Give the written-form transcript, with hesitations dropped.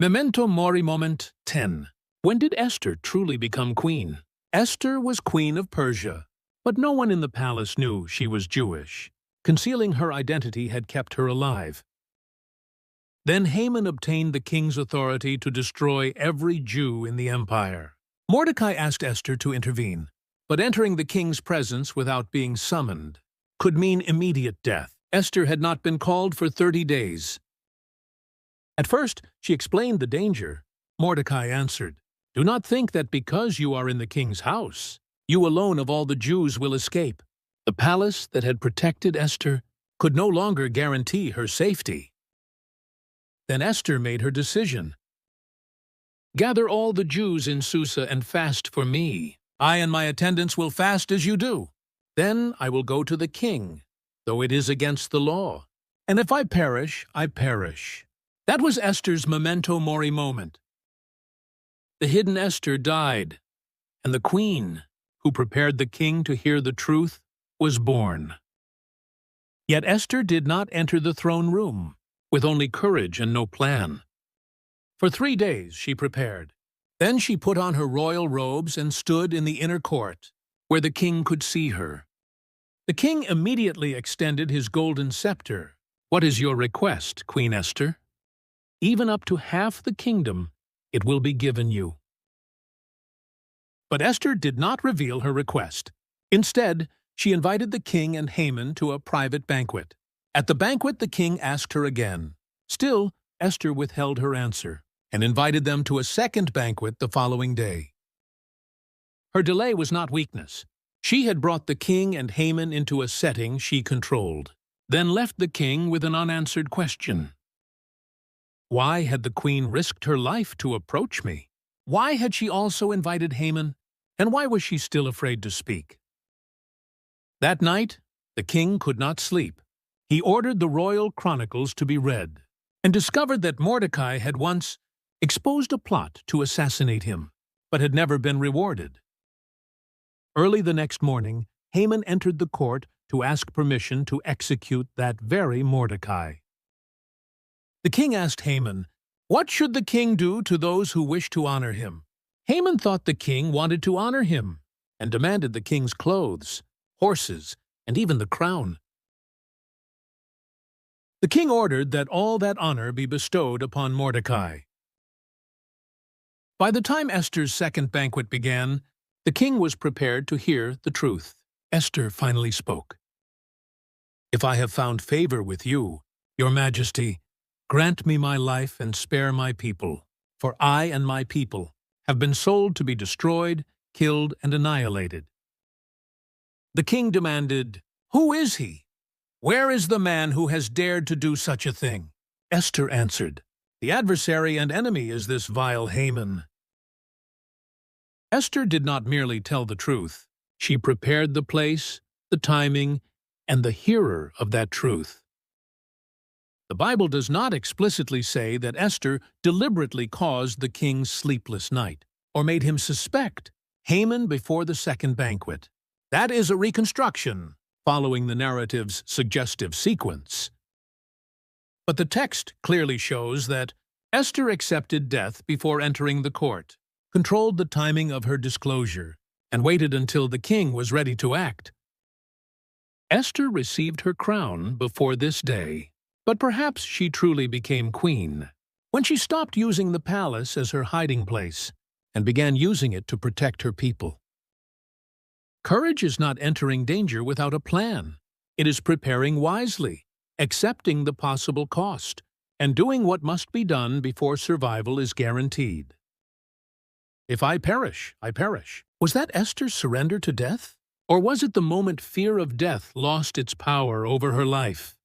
Memento mori moment 10. When did Esther truly become queen? Esther was queen of Persia, but no one in the palace knew she was Jewish. Concealing her identity had kept her alive. Then Haman obtained the king's authority to destroy every Jew in the empire. Mordecai asked Esther to intervene, but entering the king's presence without being summoned could mean immediate death. Esther had not been called for 30 days. At first, she explained the danger. Mordecai answered, "Do not think that because you are in the king's house, you alone of all the Jews will escape." The palace that had protected Esther could no longer guarantee her safety. Then Esther made her decision. "Gather all the Jews in Susa and fast for me. I and my attendants will fast as you do. Then I will go to the king, though it is against the law. And if I perish, I perish." That was Esther's memento mori moment. The hidden Esther died, and the queen, who prepared the king to hear the truth, was born. Yet Esther did not enter the throne room, with only courage and no plan. For 3 days she prepared. Then she put on her royal robes and stood in the inner court, where the king could see her. The king immediately extended his golden scepter. "What is your request, Queen Esther? Even up to half the kingdom, it will be given you." But Esther did not reveal her request. Instead, she invited the king and Haman to a private banquet. At the banquet, the king asked her again. Still, Esther withheld her answer and invited them to a second banquet the following day. Her delay was not weakness. She had brought the king and Haman into a setting she controlled, then left the king with an unanswered question. Why had the queen risked her life to approach me? Why had she also invited Haman? And why was she still afraid to speak? That night, the king could not sleep. He ordered the royal chronicles to be read and discovered that Mordecai had once exposed a plot to assassinate him, but had never been rewarded. Early the next morning, Haman entered the court to ask permission to execute that very Mordecai. The king asked Haman, "What should the king do to those who wish to honor him?" Haman thought the king wanted to honor him and demanded the king's clothes, horses, and even the crown. The king ordered that all that honor be bestowed upon Mordecai. By the time Esther's second banquet began, the king was prepared to hear the truth. Esther finally spoke. "If I have found favor with you, Your Majesty, grant me my life and spare my people, for I and my people have been sold to be destroyed, killed, and annihilated." The king demanded, "Who is he? Where is the man who has dared to do such a thing?" Esther answered, "The adversary and enemy is this vile Haman." Esther did not merely tell the truth. She prepared the place, the timing, and the hearer of that truth. The Bible does not explicitly say that Esther deliberately caused the king's sleepless night or made him suspect Haman before the second banquet. That is a reconstruction, following the narrative's suggestive sequence. But the text clearly shows that Esther accepted death before entering the court, controlled the timing of her disclosure, and waited until the king was ready to act. Esther received her crown before this day. But perhaps she truly became queen when she stopped using the palace as her hiding place and began using it to protect her people. Courage is not entering danger without a plan. It is preparing wisely, accepting the possible cost, and doing what must be done before survival is guaranteed. "If I perish, I perish." Was that Esther's surrender to death? Or was it the moment fear of death lost its power over her life?